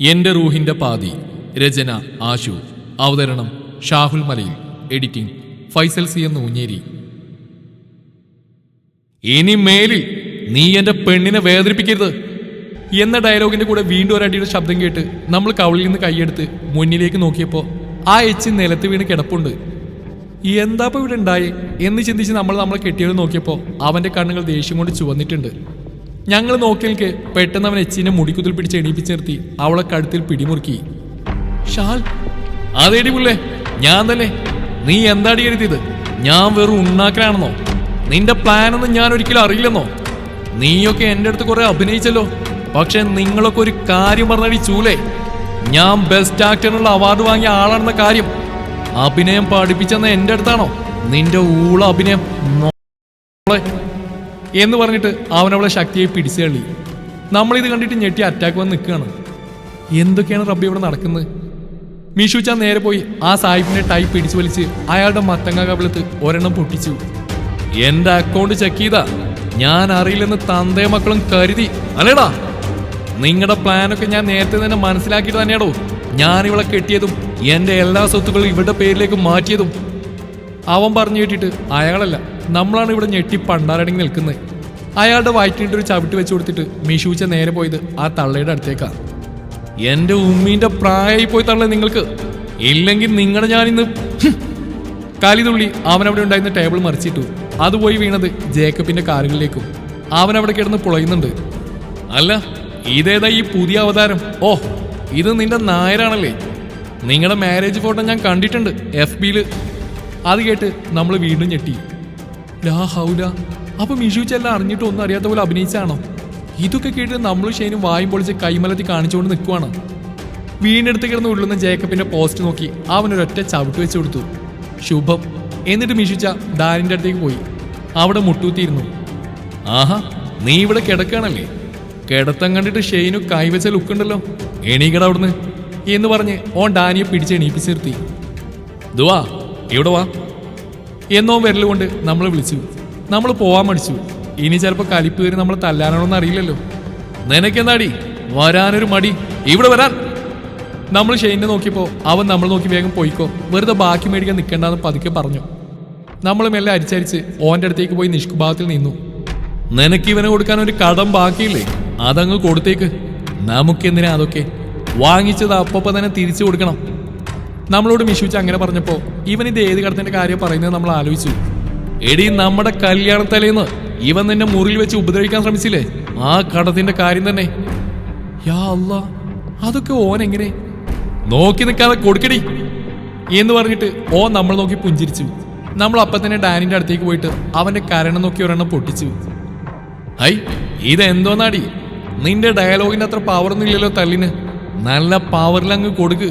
എന്റെ റൂഹിന്റെ പാതി. രചന ആശു. അവതരണം ഷാഹുൽ മലയിൽ. എഡിറ്റിംഗ് ഫൈസൽ സി എന്ന് ഊഞ്ഞേരി. ഇനി മേലിൽ നീ എന്റെ പെണ്ണിനെ വേദനിപ്പിക്കരുത് എന്ന ഡയലോഗിന്റെ കൂടെ വീണ്ടും ഒരടിയുടെ ശബ്ദം കേട്ട് നമ്മൾ കവളിൽ നിന്ന് കൈയെടുത്ത് മുന്നിലേക്ക് നോക്കിയപ്പോൾ ആ എച്ചി നിലത്ത് വീണ് കിടപ്പുണ്ട്. എന്താപ്പോ ഇവിടെ ഉണ്ടായി എന്ന് ചിന്തിച്ച് നമ്മളെ കെട്ടിയത് നോക്കിയപ്പോൾ അവന്റെ കണ്ണുകൾ ദേഷ്യം കൊണ്ട് ചുവന്നിട്ടുണ്ട്. ഞങ്ങൾ നോക്കി നിൽക്കെ പെട്ടെന്ന് അവൻ എച്ചിനെ മുടിക്കുതിൽ പിടിച്ച് എണീപ്പിച്ച് നിർത്തി അവളെ കഴുത്തിൽ പിടിമുറുക്കി. ഷാൽ, അതേടി പുള്ളേ, ഞാൻ തന്നെ. നീ എന്താടി എഴുതിയത്? ഞാൻ വെറും ഉണ്ടാക്കലാണെന്നോ? നിന്റെ പ്ലാനൊന്നും ഞാൻ ഒരിക്കലും അറിയില്ലെന്നോ? നീയൊക്കെ എൻ്റെ അടുത്ത് കുറെ അഭിനയിച്ചല്ലോ. പക്ഷെ നിങ്ങളൊക്കെ ഒരു കാര്യം പറഞ്ഞടി ചൂലേ, ഞാൻ ബെസ്റ്റ് ആക്ടറിനുള്ള അവാർഡ് വാങ്ങിയ ആളാണെന്ന കാര്യം അഭിനയം പഠിപ്പിച്ചെന്ന എൻ്റെ അടുത്താണോ നിന്റെ ഊള അഭിനയം എന്ന് പറഞ്ഞിട്ട് അവനവളെ ശക്തിയെ പിടിച്ചു തള്ളി. നമ്മളിത് കണ്ടിട്ട് ഞെട്ടി അറ്റാക്ക് വന്ന് നിൽക്കുകയാണ്. എന്തൊക്കെയാണ് റബ്ബി ഇവിടെ നടക്കുന്നത്? മിഷുച്ച നേരെ പോയി ആ സാഹിബിനെ ടൈ പിടിച്ചു വലിച്ച് അയാളുടെ മത്തങ്ങ കവിളത്ത് ഒരെണ്ണം പൊട്ടിച്ചു. എന്റെ അക്കൗണ്ട് ചെക്ക് ചെയ്താ ഞാൻ അറിയില്ലെന്ന് തന്തേ മക്കളും കരുതി അല്ലേടാ? നിങ്ങളുടെ പ്ലാനൊക്കെ ഞാൻ നേരത്തെ തന്നെ മനസ്സിലാക്കിയിട്ട് തന്നെയാടോ ഞാൻ ഇവളെ കെട്ടിയതും എന്റെ എല്ലാ സ്വത്തുക്കളും ഇവരുടെ പേരിലേക്ക് മാറ്റിയതും. അവൻ പറഞ്ഞു കേട്ടിട്ട് അയാളല്ല, നമ്മളാണ് ഇവിടെ ഞെട്ടി പണ്ടാരടങ്ങി നിൽക്കുന്നത്. അയാളുടെ വയറ്റിട്ട് ഒരു ചവിട്ട് വെച്ച് കൊടുത്തിട്ട് മിഷൂച്ച നേരെ പോയത് ആ തള്ളയുടെ അടുത്തേക്കാ. എന്റെ ഉമ്മീന്റെ പ്രായമായി പോയി തള്ളേ നിങ്ങൾക്ക്, ഇല്ലെങ്കിൽ നിങ്ങളുടെ ഞാനിന്ന് കാലിതുള്ളി അവനവിടെ ഉണ്ടായിരുന്ന ടേബിൾ മറിച്ചിട്ടു. അത് പോയി വീണത് ജേക്കബിന്റെ കാലുകളിലേക്കും. അവനവിടെ കിടന്ന് പുളയുന്നുണ്ട്. അല്ല, ഇതേതാ ഈ പുതിയ അവതാരം? ഓ, ഇത് നിന്റെ നായരാണല്ലേ? നിങ്ങളുടെ മാരേജ് ഫോട്ടോ ഞാൻ കണ്ടിട്ടുണ്ട് FB-ല്. അത് കേട്ട് നമ്മൾ വീണ്ടും ഞെട്ടി. ലാ ഹൗല, അപ്പൊ മിഷുച്ചെല്ലാം അറിഞ്ഞിട്ട് ഒന്നും അറിയാത്ത പോലെ അഭിനയിച്ചാണോ? ഇതൊക്കെ കേട്ട് നമ്മളും ഷെയ്നും വായും പൊളിച്ച് കൈമലത്തി കാണിച്ചുകൊണ്ട് നിൽക്കുവാണ്. വീണ്ടെടുത്ത് കിടന്ന് ഉള്ളുന്ന ജേക്കബിന്റെ പോസ്റ്റ് നോക്കി അവനൊരൊറ്റ ചവിട്ട് വെച്ച് കൊടുത്തു. ശുഭം. എന്നിട്ട് മിഷുച്ച ഡാനിന്റെ അടുത്തേക്ക് പോയി. അവിടെ മുട്ടൂത്തിയിരുന്നു. ആഹാ, നീ ഇവിടെ കിടക്കുകയാണല്ലേ? കിടത്തം കണ്ടിട്ട് ഷെയ്നു കൈവച്ച ലുക്കുണ്ടല്ലോ. എണീക്കട അവിടുന്ന് എന്ന് പറഞ്ഞ് ഓൻ ഡാനിയെ പിടിച്ച് എണീപ്പിച്ച് നിർത്തി. ദുവാ, ഇവിടെ വാ എന്നോ വിരലുകൊണ്ട് നമ്മൾ വിളിച്ചു. നമ്മൾ പോവാൻ മടിച്ചു. ഇനി ചിലപ്പോൾ കലിപ്പ് കയറി നമ്മൾ തല്ലാനാണോന്ന് അറിയില്ലല്ലോ. നിനക്കെന്താടി വരാനൊരു മടി? ഇവിടെ വരാൻ. നമ്മൾ ഷെയ്നെ നോക്കിയപ്പോൾ അവൻ നമ്മൾ നോക്കി വേഗം പോയിക്കോ, വെറുതെ ബാക്കി മേടിക്കാൻ നിൽക്കണ്ടെന്ന് പതുക്കെ പറഞ്ഞു. നമ്മൾ മെല്ലെ അരിച്ചരിച്ച് ഓൻ്റെ അടുത്തേക്ക് പോയി നിഷ്കുഭാവത്തിൽ നിന്നു. നിനക്ക് ഇവനെ കൊടുക്കാൻ ഒരു കടം ബാക്കിയില്ലേ? അതങ്ങ് കൊടുത്തേക്ക്. നമുക്കെന്തിനാ അതൊക്കെ? വാങ്ങിച്ചത് അപ്പം തന്നെ തിരിച്ചു കൊടുക്കണം. നമ്മളോട് മിഷുച്ച് അങ്ങനെ പറഞ്ഞപ്പോൾ ഇവൻ ഇത് ഏത് കടത്തിന്റെ കാര്യം പറയുന്നത് നമ്മൾ ആലോചിച്ചു. എടി, നമ്മുടെ കല്യാണത്തലേന്ന് ഇവൻ നിന്നെ മുറിയിൽ വെച്ച് ഉപദ്രവിക്കാൻ ശ്രമിച്ചില്ലേ? ആ കടത്തിന്റെ കാര്യം തന്നെ. യാ അല്ലാ, അതൊക്കെ ഓൻ എങ്ങനെ? നോക്കി നിൽക്കാതെ കൊടുക്കടി എന്ന് പറഞ്ഞിട്ട് ഓൻ നമ്മൾ നോക്കി പുഞ്ചിരിച്ചു. നമ്മൾ അപ്പം തന്നെ ഡാനിന്റെ അടുത്തേക്ക് പോയിട്ട് അവന്റെ കരണം നോക്കി ഒരെണ്ണം പൊട്ടിച്ചു. ഹൈ, ഇതെന്തോന്നാടി? നിന്റെ ഡയലോഗിന്റെ അത്ര പവറൊന്നും ഇല്ലല്ലോ തല്ലിന്. നല്ല പവറിലങ്ങ് കൊടുക്ക്.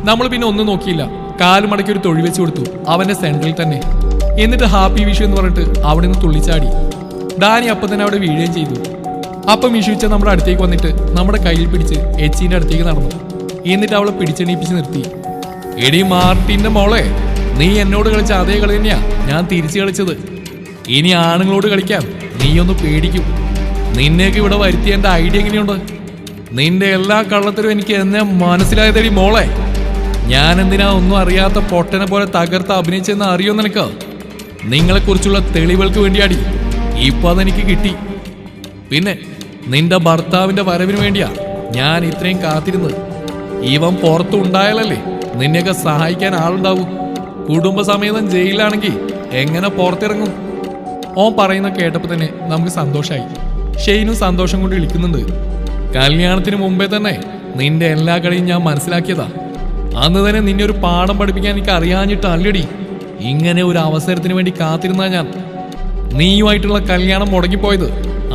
നമ്മൾ പിന്നെ ഒന്നും നോക്കിയില്ല. കാലുമടക്കി ഒരു തൊഴി വെച്ച് കൊടുത്തു അവന്റെ സെന്ററിൽ തന്നെ. എന്നിട്ട് ഹാപ്പി വിഷു എന്ന് പറഞ്ഞിട്ട് അവിടെ നിന്ന് തുള്ളിച്ചാടി. ഡാനി അപ്പം തന്നെ അവിടെ വീഴുകയും ചെയ്തു. അപ്പം വിഷുച്ച നമ്മുടെ അടുത്തേക്ക് വന്നിട്ട് നമ്മുടെ കയ്യിൽ പിടിച്ച് എച്ചിന്റെ അടുത്തേക്ക് നടന്നു. എന്നിട്ട് അവളെ പിടിച്ചെണീപ്പിച്ച് നിർത്തി. എടി മാർട്ടിന്റെ മോളെ, നീ എന്നോട് കളിച്ച അതേ കളി തന്നെയാ ഞാൻ തിരിച്ചു കളിച്ചത്. ഇനി ആണുങ്ങളോട് കളിക്കാൻ നീയൊന്ന് പേടിക്കും. നിന്നേക്ക് ഇവിടെ വരുത്തിയ എന്റെ ഐഡിയ എങ്ങനെയുണ്ട്? നിന്റെ എല്ലാ കള്ളത്തിലും എനിക്ക് എന്നെ മനസ്സിലായതടി മോളെ. ഞാൻ എന്തിനാ ഒന്നും അറിയാത്ത പൊട്ടനെ പോലെ തകർത്ത് അഭിനയിച്ചെന്ന് അറിയോ നിനക്ക്? നിങ്ങളെക്കുറിച്ചുള്ള തെളിവുകൾക്ക് വേണ്ടിയാടി ഇപ്പൊ അതെനിക്ക് കിട്ടി. പിന്നെ നിന്റെ ഭർത്താവിന്റെ വരവിന് വേണ്ടിയാ ഞാൻ ഇത്രയും കാത്തിരുന്നത്. ഇവൻ പുറത്തു ഉണ്ടായാലല്ലേ നിന്നെയൊക്കെ സഹായിക്കാൻ ആളുണ്ടാവും. കുടുംബസമേതം ജയിലിലാണെങ്കിൽ എങ്ങനെ പുറത്തിറങ്ങും? ഓൻ പറയുന്ന കേട്ടപ്പോൾ തന്നെ നമുക്ക് സന്തോഷമായി. ഷെയ്നും സന്തോഷം കൊണ്ട് വിളിക്കുന്നുണ്ട്. കല്യാണത്തിന് മുമ്പേ തന്നെ നിന്റെ എല്ലാ കളിയും ഞാൻ മനസ്സിലാക്കിയതാ. അന്ന് തന്നെ നിന്നെ ഒരു പാഠം പഠിപ്പിക്കാൻ എനിക്ക് അറിയാഞ്ഞിട്ട് അല്ലടി ഇങ്ങനെ ഒരു അവസരത്തിന് വേണ്ടി കാത്തിരുന്നാ ഞാൻ. നീയുമായിട്ടുള്ള കല്യാണം മുടങ്ങിപ്പോയത്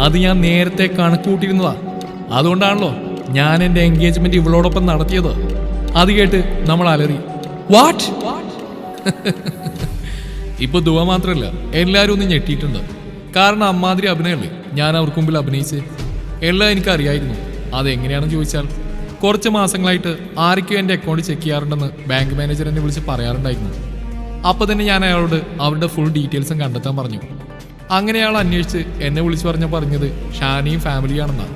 അത് ഞാൻ നേരത്തെ കണക്കുകൂട്ടിയിരുന്നതാ. അതുകൊണ്ടാണല്ലോ ഞാൻ എൻ്റെ എൻഗേജ്മെന്റ് ഇവളോടൊപ്പം നടത്തിയത്. അത് കേട്ട് നമ്മൾ അലറി. വാട്ട്? ഇപ്പൊ ദുവ മാത്രമല്ല, എല്ലാവരും ഒന്ന് ഞെട്ടിയിട്ടുണ്ട്. കാരണം അമ്മാതിരി അഭിനയല്ലേ ഞാൻ അവർക്ക് മുമ്പിൽ അഭിനയിച്ച്. എല്ലാം എനിക്കറിയായിരുന്നു. അതെങ്ങനെയാണെന്ന് ചോദിച്ചാൽ, കുറച്ച് മാസങ്ങളായിട്ട് ആരൊക്കെയോ എൻ്റെ അക്കൗണ്ട് ചെക്ക് ചെയ്യാറുണ്ടെന്ന് ബാങ്ക് മാനേജർ എന്നെ വിളിച്ച് പറയാറുണ്ടായിരുന്നു. അപ്പോൾ തന്നെ ഞാൻ അയാളോട് അവരുടെ ഫുൾ ഡീറ്റെയിൽസും കണ്ടെത്താൻ പറഞ്ഞു. അങ്ങനെ അയാൾ അന്വേഷിച്ച് എന്നെ വിളിച്ച് പറഞ്ഞത് ഷാനിയും ഫാമിലിയാണെന്നാണ്.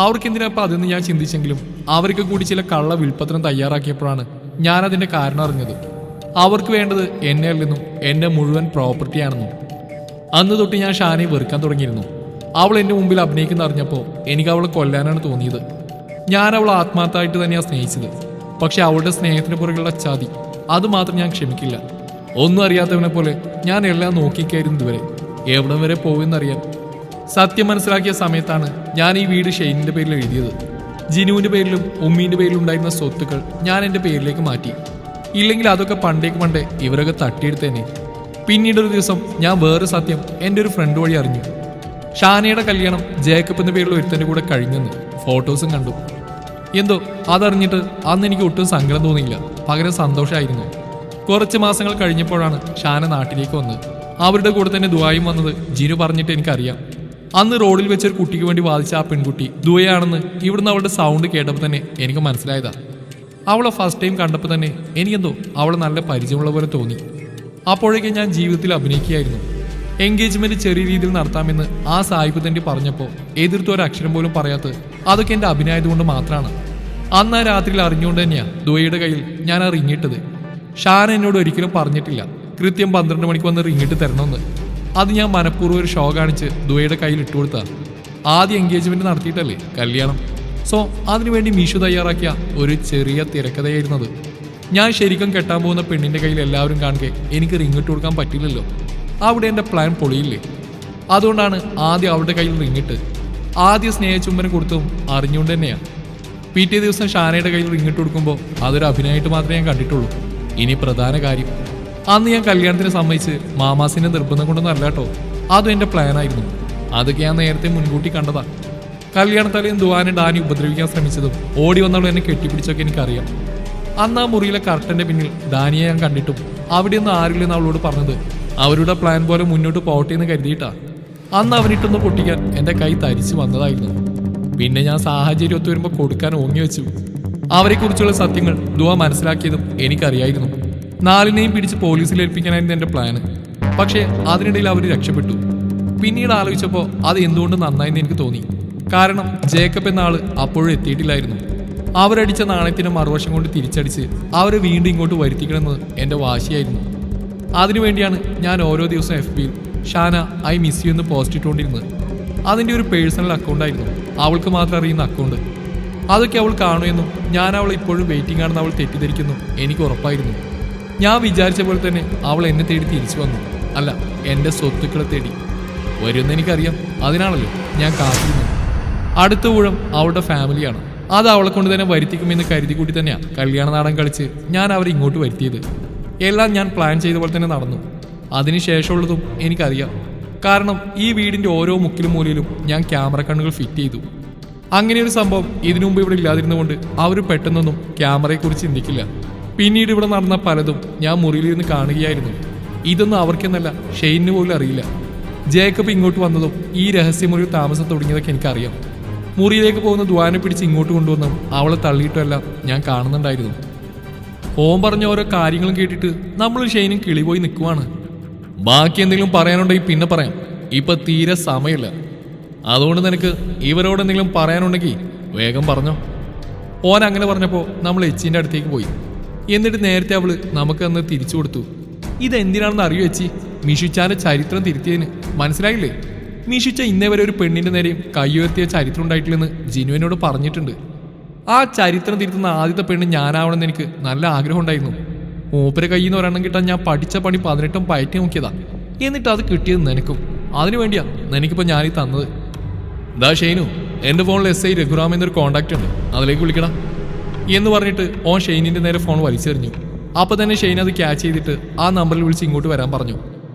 അവർക്കെന്തിനാ അപ്പം അതെന്ന് ഞാൻ ചിന്തിച്ചെങ്കിലും അവർക്ക് കൂടി ചില കള്ള വിൽപ്പത്രം തയ്യാറാക്കിയപ്പോഴാണ് ഞാനതിൻ്റെ കാരണം അറിഞ്ഞത്. അവർക്ക് വേണ്ടത് എന്നെ അല്ലെന്നും എൻ്റെ മുഴുവൻ പ്രോപ്പർട്ടിയാണെന്നും. അന്ന് തൊട്ട് ഞാൻ ഷാനയെ വെറുക്കാൻ തുടങ്ങിയിരുന്നു. അവൾ എൻ്റെ മുമ്പിൽ അഭിനയിക്കുന്ന അറിഞ്ഞപ്പോൾ എനിക്ക് അവളെ കൊല്ലാനാണ് തോന്നിയത്. ഞാൻ അവളെ ആത്മാർത്ഥമായിട്ട് തന്നെയാണ് സ്നേഹിച്ചത്. പക്ഷെ അവളുടെ സ്നേഹത്തിന് പുറകുള്ള ചതി, അതുമാത്രം ഞാൻ ക്ഷമിക്കില്ല. ഒന്നും അറിയാത്തവനെ പോലെ ഞാൻ എല്ലാം നോക്കിക്കായിരുന്നു ഇതുവരെ, എവിടം വരെ പോകുമെന്നറിയാൻ. സത്യം മനസ്സിലാക്കിയ സമയത്താണ് ഞാൻ ഈ വീട് ഷെയ്നിൻ്റെ പേരിൽ എഴുതിയത്. ജിനുവിൻ്റെ പേരിലും ഉമ്മീൻ്റെ പേരിലും ഉണ്ടായിരുന്ന സ്വത്തുക്കൾ ഞാൻ എൻ്റെ പേരിലേക്ക് മാറ്റി. ഇല്ലെങ്കിൽ അതൊക്കെ പണ്ടേ ഇവരൊക്കെ തട്ടിയെടുത്തേനെ. പിന്നീടൊരു ദിവസം ഞാൻ വേറെ സത്യം എൻ്റെ ഒരു ഫ്രണ്ട് വഴി അറിഞ്ഞു. ഷാനയുടെ കല്യാണം ജേക്കബ് എന്ന പേരിൽ ഒരുത്തൻ്റെ കൂടെ കഴിഞ്ഞെന്ന് ഫോട്ടോസും കണ്ടു. എന്തോ അതറിഞ്ഞിട്ട് അന്ന് എനിക്ക് ഒട്ടും സങ്കടം തോന്നിയില്ല, പകരം സന്തോഷമായിരുന്നു. കുറച്ച് മാസങ്ങൾ കഴിഞ്ഞപ്പോഴാണ് ഷാന നാട്ടിലേക്ക് വന്നത്. അവരുടെ കൂടെ തന്നെ ദുബായും വന്നത് ജിനു പറഞ്ഞിട്ട് എനിക്കറിയാം. അന്ന് റോഡിൽ വെച്ചൊരു കുട്ടിക്ക് വേണ്ടി വാദിച്ച ആ പെൺകുട്ടി ദുബായാണെന്ന് ഇവിടുന്ന് അവളുടെ സൗണ്ട് കേട്ടപ്പോൾ തന്നെ എനിക്ക് മനസ്സിലായതാ. അവളെ ഫസ്റ്റ് ടൈം കണ്ടപ്പോൾ തന്നെ എനിക്കെന്തോ അവളെ നല്ല പരിചയമുള്ള പോലെ തോന്നി. അപ്പോഴേക്കും ഞാൻ ജീവിതത്തിൽ അഭിനയിക്കുകയായിരുന്നു. എൻഗേജ്മെന്റ് ചെറിയ രീതിയിൽ നടത്താമെന്ന് ആ സാഹിബ് തന്നെ പറഞ്ഞപ്പോൾ എതിർത്ത് ഒരു അക്ഷരം പോലും പറയാത്തത് അതൊക്കെ എൻ്റെ അഭിനയതുകൊണ്ട് മാത്രമാണ്. അന്ന് ആ രാത്രിയിൽ അറിഞ്ഞുകൊണ്ട് തന്നെയാണ് ദുബൈയുടെ കയ്യിൽ ഞാൻ ആ റിങ്ങിട്ടത്. ഷാന എന്നോട് ഒരിക്കലും പറഞ്ഞിട്ടില്ല കൃത്യം 12 മണിക്ക് വന്ന് റിങ്ങിട്ട് തരണമെന്ന്. അത് ഞാൻ മനഃപൂർവ്വം ഒരു ഷോ കാണിച്ച് ദുബൈയുടെ കയ്യിൽ ഇട്ടുകൊടുത്താ. ആദ്യം എൻഗേജ്മെന്റ് നടത്തിയിട്ടല്ലേ കല്യാണം. സോ അതിനുവേണ്ടി മീഷു തയ്യാറാക്കിയ ഒരു ചെറിയ തിരക്കഥയായിരുന്നത്. ഞാൻ ശരിക്കും കെട്ടാൻ പോകുന്ന പെണ്ണിൻ്റെ കയ്യിൽ എല്ലാവരും കാണുക എനിക്ക് റിങ്ങിട്ട് കൊടുക്കാൻ പറ്റില്ലല്ലോ. അവിടെ എൻ്റെ പ്ലാൻ പൊളിയില്ലേ. അതുകൊണ്ടാണ് ആദ്യം അവളുടെ കയ്യിൽ റിങ്ങിട്ട്. ആദ്യം സ്നേഹചുംബനം കൊടുത്തതും അറിഞ്ഞുകൊണ്ട് തന്നെയാണ്. പിറ്റേ ദിവസം ഷാനയുടെ കയ്യിൽ റിങ്ങിട്ട് കൊടുക്കുമ്പോൾ അതൊരു അഭിനയമായിട്ട് മാത്രമേ ഞാൻ കണ്ടിട്ടുള്ളൂ. ഇനി പ്രധാന കാര്യം, അന്ന് ഞാൻ കല്യാണത്തിന് സമ്മതിച്ച് മാമാസിൻ്റെ നിർബന്ധം കൊണ്ടൊന്നും അല്ല കേട്ടോ, അതും എൻ്റെ പ്ലാനായിരുന്നു. അതൊക്കെ ഞാൻ നേരത്തെ മുൻകൂട്ടി കണ്ടതാ. കല്യാണത്തലേയും ദുവാനെ ഡാനി ഉപദ്രവിക്കാൻ ശ്രമിച്ചതും ഓടി വന്നവൾ എന്നെ കെട്ടിപ്പിടിച്ചൊക്കെ എനിക്കറിയാം. അന്ന് ആ മുറിയിലെ കർട്ടൻ്റെ പിന്നിൽ ഡാനിയെ ഞാൻ കണ്ടിട്ടും അവിടെയൊന്നും ആരില്ലെന്ന് അവളോട് പറഞ്ഞത് അവരുടെ പ്ലാൻ പോലെ മുന്നോട്ട് പോട്ടെ എന്ന് കരുതിയിട്ടാ. അന്ന് അവനിട്ടൊന്ന് പൊട്ടിക്കാൻ എൻ്റെ കൈ തരിച്ചു വന്നതായിരുന്നു. പിന്നെ ഞാൻ സാഹചര്യം ഒത്തു വരുമ്പോൾ കൊടുക്കാൻ ഓങ്ങി വെച്ചു. അവരെക്കുറിച്ചുള്ള സത്യങ്ങൾ ദുവ മനസ്സിലാക്കിയതും എനിക്കറിയായിരുന്നു. 4നെയും പിടിച്ച് പോലീസിൽ ഏൽപ്പിക്കാനായിരുന്നു എൻ്റെ പ്ലാന്. പക്ഷേ അതിനിടയിൽ അവർ രക്ഷപ്പെട്ടു. പിന്നീട് ആലോചിച്ചപ്പോൾ അത് എന്തുകൊണ്ട് നന്നായെന്ന് എനിക്ക് തോന്നി. കാരണം ജേക്കബ് എന്ന ആള് അപ്പോഴും എത്തിയിട്ടില്ലായിരുന്നു. അവരടിച്ച നാണയത്തിൻ്റെ മറുവശം കൊണ്ട് തിരിച്ചടിച്ച് അവരെ വീണ്ടും ഇങ്ങോട്ട് വരുത്തിക്കണമെന്ന് എൻ്റെ വാശിയായിരുന്നു. അതിനുവേണ്ടിയാണ് ഞാൻ ഓരോ ദിവസവും FBയിൽ ഷാന ഐ മിസ് യു എന്ന് പോസ്റ്റ് ഇട്ടുകൊണ്ടിരുന്നത്. അതിൻ്റെ ഒരു പേഴ്സണൽ അക്കൗണ്ടായിരുന്നു, അവൾക്ക് മാത്രം അറിയുന്ന അക്കൗണ്ട്. അതൊക്കെ അവൾ കാണുമെന്നും ഞാൻ അവൾ ഇപ്പോഴും വെയിറ്റിംഗ് ആണെന്ന് അവൾ തെറ്റിദ്ധരിക്കുന്നു എനിക്ക് ഉറപ്പായിരുന്നു. ഞാൻ വിചാരിച്ച പോലെ തന്നെ അവൾ എന്നെ തേടി തിരിച്ചു വന്നു. അല്ല, എൻ്റെ സ്വത്തുക്കളെ തേടി വരുമെന്ന് എനിക്കറിയാം. അതിനാണല്ലോ ഞാൻ കാത്തിരുന്നത്. അടുത്ത ഊഴം അവളുടെ ഫാമിലിയാണ്. അത് അവളെ കൊണ്ട് തന്നെ വരുത്തിക്കുമെന്ന് കരുതി കൂട്ടി തന്നെയാണ് കല്യാണ നാടൻ കളിച്ച് ഞാൻ അവരെ ഇങ്ങോട്ട് വരുത്തിയത്. എല്ലാം ഞാൻ പ്ലാൻ ചെയ്ത പോലെ തന്നെ നടന്നു. അതിനുശേഷമുള്ളതും എനിക്കറിയാം. കാരണം ഈ വീടിൻ്റെ ഓരോ മുക്കിലും മൂലയിലും ഞാൻ ക്യാമറ കണ്ണുകൾ ഫിറ്റ് ചെയ്തു. അങ്ങനെ ഒരു സംഭവം ഇതിനു മുമ്പ് ഇവിടെ ഇല്ലാതിരുന്നുകൊണ്ട് അവർ പെട്ടെന്നൊന്നും ക്യാമറയെക്കുറിച്ച് ചിന്തിക്കില്ല. പിന്നീട് ഇവിടെ നടന്ന പലതും ഞാൻ മുറിയിലിരുന്ന് കാണുകയായിരുന്നു. ഇതൊന്നും അവർക്കെന്നല്ല, ഷെയ്നിന് പോലും അറിയില്ല. ജേക്കബ് ഇങ്ങോട്ട് വന്നതും ഈ രഹസ്യമുറിയിൽ താമസം തുടങ്ങിയതൊക്കെ എനിക്കറിയാം. മുറിയിലേക്ക് പോകുന്ന ദ്വാനെ പിടിച്ച് ഇങ്ങോട്ട് കൊണ്ടുവന്നും അവളെ തള്ളിയിട്ടുമെല്ലാം ഞാൻ കാണുന്നുണ്ടായിരുന്നു. ഓം പറഞ്ഞ ഓരോ കാര്യങ്ങളും കേട്ടിട്ട് നമ്മൾ ഷെയ്നും കിളിപോയി നിൽക്കുവാണ്. ബാക്കി എന്തെങ്കിലും പറയാനുണ്ടെങ്കിൽ പിന്നെ പറയാം, ഇപ്പൊ തീരെ സമയമില്ല. അതുകൊണ്ട് നിനക്ക് ഇവരോട് എന്തെങ്കിലും പറയാനുണ്ടെങ്കിൽ വേഗം പറഞ്ഞോ. ഓൻ അങ്ങനെ പറഞ്ഞപ്പോൾ നമ്മൾ എച്ചിൻ്റെ അടുത്തേക്ക് പോയി. എന്നിട്ട് നേരത്തെ അവള് നമുക്ക് അന്ന് തിരിച്ചു കൊടുത്തു. ഇതെന്തിനാണെന്ന് അറിയോ എച്ചി? മിഷുച്ചാന്റെ ചരിത്രം തിരുത്തിയതിന്. മനസ്സിലായില്ലേ? മിഷുച്ച ഇന്നേ വരെ ഒരു പെണ്ണിന്റെ നേരെയും കയ്യുയർത്തിയ ചരിത്രം ഉണ്ടായിട്ടില്ലെന്ന് ജിനുവിനോട് പറഞ്ഞിട്ടുണ്ട്. ആ ചരിത്രം തിരുത്തുന്ന ആദ്യത്തെ പെണ്ണ് ഞാനാവണമെന്ന് എനിക്ക് നല്ല ആഗ്രഹം ഉണ്ടായിരുന്നു. മൂപ്പരെ കയ്യിൽ നിന്ന് ഒരെണ്ണം കിട്ടാൻ ഞാൻ പഠിച്ച പണി 18 പയറ്റി നോക്കിയതാ. എന്നിട്ട് അത് കിട്ടിയത് നിനക്കും. അതിനു വേണ്ടിയാ നിനക്കിപ്പോൾ ഞാനീ തന്നത്. ദാ ഷെയ്നു, എൻ്റെ ഫോണിൽ SI രഘുറാം എന്നൊരു കോൺടാക്റ്റ് ഉണ്ട്, അതിലേക്ക് വിളിക്കടാ എന്ന് പറഞ്ഞിട്ട് ഓൻ ഷെയ്നിൻ്റെ നേരെ ഫോൺ വലിച്ചെറിഞ്ഞു. അപ്പോൾ തന്നെ ഷെയ്ൻ അത് ക്യാച്ച് ചെയ്തിട്ട് ആ നമ്പറിൽ വിളിച്ച് ഇങ്ങോട്ട് വരാൻ പറഞ്ഞു.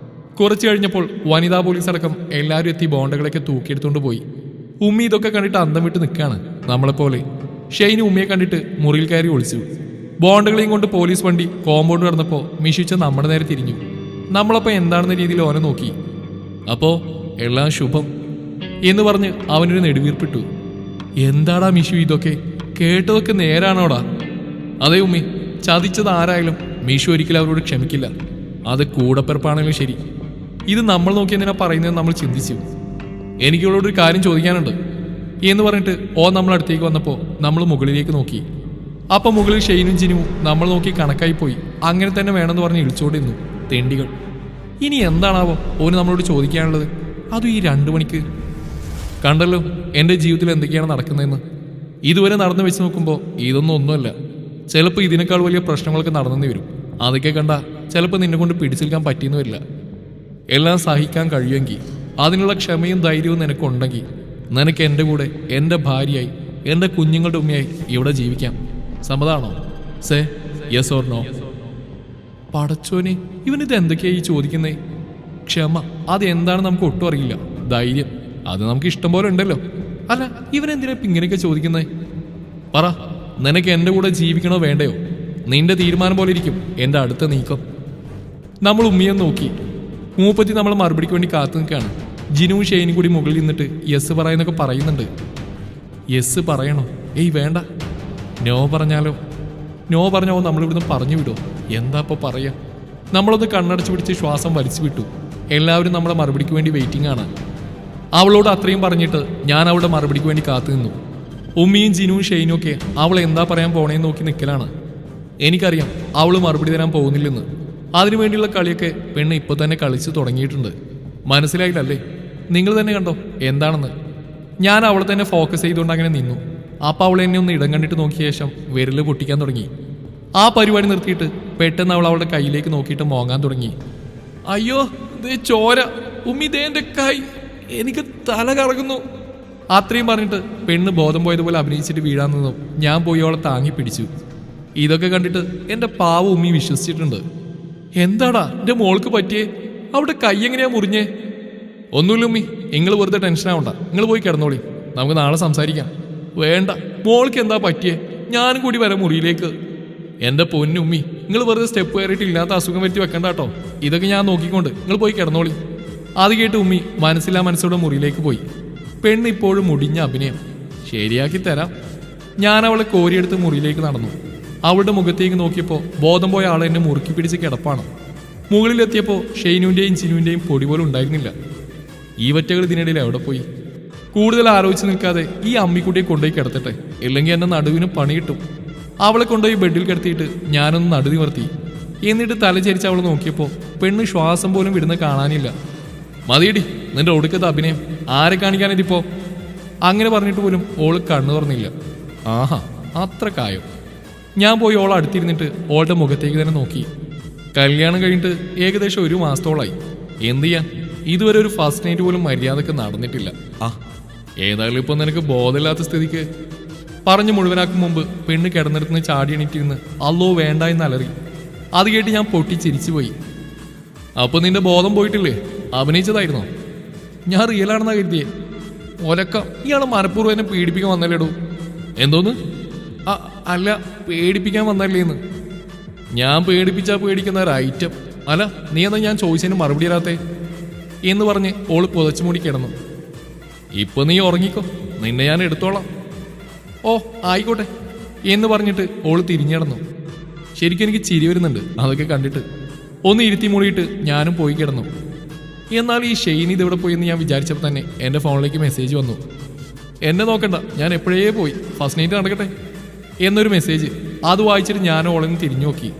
കുറച്ച് കഴിഞ്ഞപ്പോൾ വനിതാ പോലീസ് അടക്കം എല്ലാവരും എത്തി ബോണ്ടകളൊക്കെ തൂക്കിയെടുത്തുകൊണ്ട് പോയി. ഉമ്മി ഇതൊക്കെ കണ്ടിട്ട് അന്തം വിട്ട് നിൽക്കുകയാണ് നമ്മളെപ്പോലെ. ഷെയ്ന് ഉമ്മിയെ കണ്ടിട്ട് മുറിയിൽ കയറി ഒളിച്ചു. ബോണ്ടുകളെയും കൊണ്ട് പോലീസ് വണ്ടി കോമ്പൗണ്ട് കടന്നപ്പോൾ മിഷുച്ച നമ്മുടെ നേരെ തിരിഞ്ഞു. നമ്മളപ്പോൾ എന്താണെന്ന രീതിയിൽ ഓനെ നോക്കി. അപ്പോൾ എല്ലാം ശുഭം എന്ന് പറഞ്ഞ് അവനൊരു നെടുവീർപ്പിട്ടു. എന്താടാ മിഷു ഇതൊക്കെ? കേട്ടതൊക്കെ നേരാണോടാ? അതെ ഉമ്മി, ചതിച്ചത് ആരായാലും മിഷു ഒരിക്കലും അവരോട് ക്ഷമിക്കില്ല. അത് കൂടപ്പിറപ്പാണെങ്കിലും ശരി. ഇത് നമ്മൾ നോക്കി എന്തിനാ പറയുന്നതെന്ന് നമ്മൾ ചിന്തിച്ചു. എനിക്കിവളോടൊരു കാര്യം ചോദിക്കാനുണ്ട്. എന്ന് പറഞ്ഞിട്ട് നമ്മളടുത്തേക്ക് വന്നപ്പോൾ നമ്മൾ മുകളിലേക്ക് നോക്കി. അപ്പം മുകളിൽ ഷെയ്നും ജിനുവും നമ്മൾ നോക്കി കണക്കായി പോയി. അങ്ങനെ തന്നെ വേണമെന്ന് പറഞ്ഞ് ഇളിച്ചോണ്ടിരുന്നു തെണ്ടികൾ. ഇനി എന്താണാവോ ഓന് നമ്മളോട് ചോദിക്കാനുള്ളത്, അതും ഈ 2 മണിക്ക്. കണ്ടല്ലോ എൻ്റെ ജീവിതത്തിൽ എന്തൊക്കെയാണ് നടക്കുന്നതെന്ന്. ഇതുവരെ നടന്നു വെച്ച് നോക്കുമ്പോൾ ഇതൊന്നും ഒന്നുമല്ല. ചിലപ്പോൾ ഇതിനേക്കാൾ വലിയ പ്രശ്നങ്ങളൊക്കെ നടന്നെന്ന് വരും. അതൊക്കെ കണ്ട ചിലപ്പോൾ നിന്നെ കൊണ്ട് പിടിച്ചെടുക്കാൻ പറ്റിയെന്ന് വരില്ല. എല്ലാം സഹിക്കാൻ കഴിയുമെങ്കിൽ, അതിനുള്ള ക്ഷമയും ധൈര്യവും നിനക്കുണ്ടെങ്കിൽ, നിനക്ക് എൻ്റെ കൂടെ എൻ്റെ ഭാര്യയായി എൻ്റെ കുഞ്ഞുങ്ങളുടെ ഉമ്മയായി ഇവിടെ ജീവിക്കാം. സമ്മതാണോ? Say yes or no? പടച്ചോനെ, ഇവനിത് എന്തൊക്കെയായി ചോദിക്കുന്നേ? ക്ഷമ അത് എന്താണെന്ന് നമുക്ക് ഒട്ടും അറിയില്ല. ധൈര്യം അത് നമുക്ക് ഇഷ്ടം പോലെ ഉണ്ടല്ലോ. അല്ല, ഇവനെന്തിനാ ഇപ്പം ഇങ്ങനെയൊക്കെ ചോദിക്കുന്നേ? പറ, നിനക്ക് എൻ്റെ കൂടെ ജീവിക്കണോ വേണ്ടയോ? നിന്റെ തീരുമാനം പോലെ ഇരിക്കും എൻ്റെ അടുത്ത നീക്കം. നമ്മൾ ഉമ്മിയെ നോക്കി. മൂപ്പത്തി നമ്മൾ മറുപടിക്ക് വേണ്ടി കാത്തു നിൽക്കുകയാണ്. ജിനുവും ഷെയ്നും കൂടി മുകളിൽ നിന്നിട്ട് യെസ് പറയുന്നൊക്കെ പറയുന്നുണ്ട്. യെസ് പറയണോ? ഏയ് വേണ്ട. നോ പറഞ്ഞാലോ? നോ പറഞ്ഞോ നമ്മളിവിടുന്ന് പറഞ്ഞു വിടുമോ? എന്താ ഇപ്പോൾ പറയുക? നമ്മളൊന്ന് കണ്ണടച്ചു പിടിച്ച് ശ്വാസം വലിച്ചു വിട്ടു. എല്ലാവരും നമ്മളെ മറുപടിക്ക് വേണ്ടി വെയിറ്റിംഗ് ആണ്. അവളോട് അത്രയും പറഞ്ഞിട്ട് ഞാൻ അവളുടെ മറുപടിക്ക് വേണ്ടി കാത്തു നിന്നു. ഉമ്മിയും ജിനുവും ഷെയ്നും ഒക്കെ അവൾ എന്താ പറയാൻ പോണേന്ന് നോക്കി നിൽക്കലാണ്. എനിക്കറിയാം അവൾ മറുപടി തരാൻ പോകുന്നില്ലെന്ന്. അതിനുവേണ്ടിയുള്ള കളിയൊക്കെ പെണ്ണ് ഇപ്പോൾ തന്നെ കളിച്ച് തുടങ്ങിയിട്ടുണ്ട്. മനസ്സിലായില്ലല്ലേ? നിങ്ങൾ തന്നെ കണ്ടോ എന്താണെന്ന്. ഞാൻ അവളെ തന്നെ ഫോക്കസ് ചെയ്തുകൊണ്ട് അങ്ങനെ നിന്നു. അപ്പം അവൾ എന്നെ ഒന്ന് ഇടം കണ്ടിട്ട് നോക്കിയ ശേഷം വിരല് പൊട്ടിക്കാൻ തുടങ്ങി. ആ പരിപാടി നിർത്തിയിട്ട് പെട്ടെന്ന് അവൾ അവളുടെ കയ്യിലേക്ക് നോക്കിയിട്ട് മോങ്ങാൻ തുടങ്ങി. അയ്യോ ദേ ചോര, ഉമ്മി ദേ എൻ്റെ കൈ, എനിക്ക് തല കറങ്ങുന്നു. അത്രയും പറഞ്ഞിട്ട് പെണ്ണ് ബോധം പോയതുപോലെ അഭിനയിച്ചിട്ട് വീഴാൻ നിന്നു. ഞാൻ പോയി അവളെ താങ്ങി പിടിച്ചു. ഇതൊക്കെ കണ്ടിട്ട് എൻ്റെ പാവ ഉമ്മി വിശ്വസിച്ചിട്ടുണ്ട്. എന്താടാ എൻ്റെ മോൾക്ക് പറ്റിയേ? അവിടെ കൈ എങ്ങനെയാ മുറിഞ്ഞേ? ഒന്നുമില്ല ഉമ്മി, നിങ്ങൾ വെറുതെ ടെൻഷൻ ആവണ്ട. നിങ്ങൾ പോയി കിടന്നോളി, നമുക്ക് നാളെ സംസാരിക്കാം. വേണ്ട, മോൾക്ക് എന്താ പറ്റിയേ? ഞാനും കൂടി വരാം മുറിയിലേക്ക്. എൻ്റെ പൊന്നുമ്മി, നിങ്ങൾ വെറുതെ സ്റ്റെപ്പ് കയറിയിട്ട് ഇല്ലാത്ത അസുഖം വരുത്തി വെക്കണ്ട കേട്ടോ. ഇതൊക്കെ ഞാൻ നോക്കിക്കൊണ്ട് നിങ്ങൾ പോയി കിടന്നോളി. അത് കേട്ട് ഉമ്മി മനസ്സില്ലാ മനസ്സോടെ മുറിയിലേക്ക് പോയി. പെണ്ണ് ഇപ്പോഴും മുടിഞ്ഞ അഭിനയം. ശരിയാക്കി തരാം. ഞാൻ അവളെ കോരിയെടുത്ത് മുറിയിലേക്ക് നടന്നു. അവളുടെ മുഖത്തേക്ക് നോക്കിയപ്പോൾ ബോധം പോയ ആൾ എന്നെ മുറുക്കി പിടിച്ച് കിടപ്പാണ്. മുകളിലെത്തിയപ്പോൾ ഷെയ്നുവിൻ്റെയും ചിനുവിൻ്റെയും പൊടി പോലും ഉണ്ടായിരുന്നില്ല. ഈ വറ്റകൾ ഇതിനിടയിൽ എവിടെ പോയി? കൂടുതൽ ആലോചിച്ച് നിൽക്കാതെ ഈ അമ്മിക്കുട്ടിയെ കൊണ്ടുപോയി കിടത്തട്ടെ, ഇല്ലെങ്കിൽ എൻ്റെ നടുവിന് പണി കിട്ടും. അവളെ കൊണ്ടുപോയി ബെഡിൽ കിടത്തിയിട്ട് ഞാനൊന്ന് നടുതി നിർത്തി. എന്നിട്ട് തലചരിച്ച് അവൾ നോക്കിയപ്പോൾ പെണ്ണ് ശ്വാസം പോലും വിടുന്ന കാണാനില്ല. മതിയടി നിന്റെ ഒടുക്കത്തെ അഭിനയം, ആരെ കാണിക്കാനിരിപ്പോ? അങ്ങനെ പറഞ്ഞിട്ട് പോലും ഓള് കണ്ണു തുറന്നില്ല. ആഹാ, അത്ര കായോ. ഞാൻ പോയി ഓളെ അടുത്തിരുന്നിട്ട് ഓളുടെ മുഖത്തേക്ക് തന്നെ നോക്കി. കല്യാണം കഴിഞ്ഞിട്ട് ഏകദേശം 1 മാസത്തോളായി. എന്ത് ചെയ്യാൻ, ഇതുവരെ ഒരു ഫസ്റ്റ് നൈറ്റ് പോലും മര്യാദക്ക് നടന്നിട്ടില്ല. ഏതായാലും ഇപ്പൊ നിനക്ക് ബോധമില്ലാത്ത സ്ഥിതിക്ക്. പറഞ്ഞു മുഴുവനാക്കും മുമ്പ് പെണ്ണ് കിടന്നിടത്തുനിന്ന് ചാടി എണീറ്റിരുന്ന് അല്ലോ വേണ്ട എന്ന് അലറി. അത് കേട്ട് ഞാൻ പൊട്ടിച്ചിരിച്ചു പോയി. അപ്പൊ നിന്റെ ബോധം പോയിട്ടില്ലേ? അഭിനയിച്ചതായിരുന്നോ? ഞാൻ റിയലാണെന്നാ കരുതിയേ. ഒലക്ക, ഇയാളെ മനഃപൂർവ്വം എന്നെ പീഡിപ്പിക്കാൻ വന്നല്ലേടൂ. എന്തോന്ന്? അല്ല, പേടിപ്പിക്കാൻ വന്നല്ലേന്ന്. ഞാൻ പേടിപ്പിച്ചാ പേടിക്കുന്ന ഒരു ഐറ്റം. അല്ല, നീ എന്താ ഞാൻ ചോദിച്ചതിന് മറുപടി തരാത്തേ എന്ന് പറഞ്ഞ് ഓള് പുതച്ചു മൂടി കിടന്നു. ഇപ്പൊ നീ ഉറങ്ങിക്കോ, നിന്നെ ഞാൻ എടുത്തോളാം. ഓ ആയിക്കോട്ടെ എന്ന് പറഞ്ഞിട്ട് ഓള് തിരിഞ്ഞിടന്നു. ശരിക്കും എനിക്ക് ചിരി വരുന്നുണ്ട് അതൊക്കെ കണ്ടിട്ട്. ഒന്ന് ഇരുത്തി മൂടിയിട്ട് ഞാനും പോയി കിടന്നു. എന്നാൽ ഈ ഷെയ്ൻ ഇതെവിടെ പോയി എന്ന് ഞാൻ വിചാരിച്ചപ്പോൾ തന്നെ എൻ്റെ ഫോണിലേക്ക് മെസ്സേജ് വന്നു. എന്നെ നോക്കണ്ട, ഞാൻ എപ്പോഴേ പോയി, ഫസ്റ്റ് നൈറ്റ് നടക്കട്ടെ എന്നൊരു മെസ്സേജ്. അത് വായിച്ചിട്ട് ഞാൻ ഓളെന്ന് തിരിഞ്ഞു നോക്കി.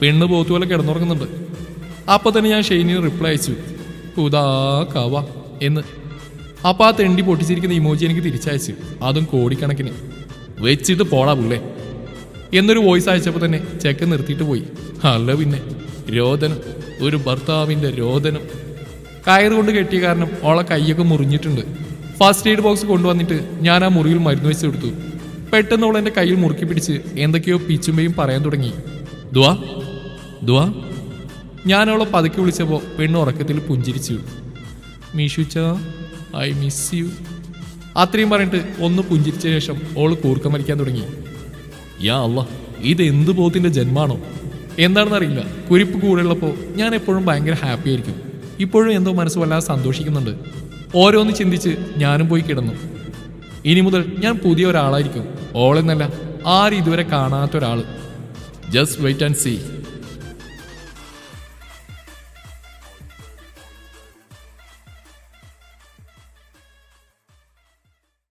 പെണ്ണ് പോത്തുപോലെ കിടന്നുറങ്ങുന്നുണ്ട്. അപ്പോൾ തന്നെ ഞാൻ ഷെയ്നിന് റിപ്ലൈ അയച്ചു, ഉദാ കവ എന്ന്. അപ്പോൾ ആ തെണ്ടി പൊട്ടിച്ചിരിക്കുന്ന ഇമോജി എനിക്ക് തിരിച്ചയച്ചു, അതും കോടിക്കണക്കിന്. വെച്ചിട്ട് പോടാ പുള്ളേ എന്നൊരു വോയിസ് അയച്ചപ്പോൾ തന്നെ ചെക്ക് നിർത്തിയിട്ട് പോയി. അല്ല പിന്നെ രോദനം, ഒരു ഭർത്താവിൻ്റെ രോദനം. കയറുകൊണ്ട് കെട്ടിയ കാരണം ഓളെ കൈയൊക്കെ മുറിഞ്ഞിട്ടുണ്ട്. ഫസ്റ്റ് എയ്ഡ് ബോക്സ് കൊണ്ടുവന്നിട്ട് ഞാൻ ആ മുറിയിൽ മരുന്ന് വെച്ച് കൊടുത്തു. പെട്ടെന്ന് അവൾ എൻ്റെ കയ്യിൽ മുറുക്കി പിടിച്ച് എന്തൊക്കെയോ പിച്ചുമ്പയും പറയാൻ തുടങ്ങി. ദുവാ ദുവാ. ഞാൻ അവളെ പതുക്കി വിളിച്ചപ്പോൾ പെണ്ണ് ഉറക്കത്തിൽ പുഞ്ചിരിച്ചു. മീഷുച്ച, ഐ മിസ് യു. അത്രയും പറഞ്ഞിട്ട് ഒന്ന് പുഞ്ചിരിച്ച ശേഷം ഓള് കൂർക്കം വലിക്കാൻ തുടങ്ങി. യാ അല്ലാ, ഇത് എന്ത് പോത്തിൻ്റെ ജന്മാണോ എന്താണെന്നറിയില്ല. കുരിപ്പ് കൂടെയുള്ളപ്പോൾ ഞാൻ എപ്പോഴും ഭയങ്കര ഹാപ്പി ആയിരിക്കും. ഇപ്പോഴും എന്തോ മനസ്സ് വല്ലാതെ സന്തോഷിക്കുന്നുണ്ട്. ഓരോന്ന് ചിന്തിച്ച് ഞാനും പോയി കിടന്നു. ഇനി മുതൽ ഞാൻ പുതിയ ഒരാളായിരിക്കും. ഓളെന്നല്ല, ആരും ഇതുവരെ കാണാത്ത ഒരാൾ. Just wait and see.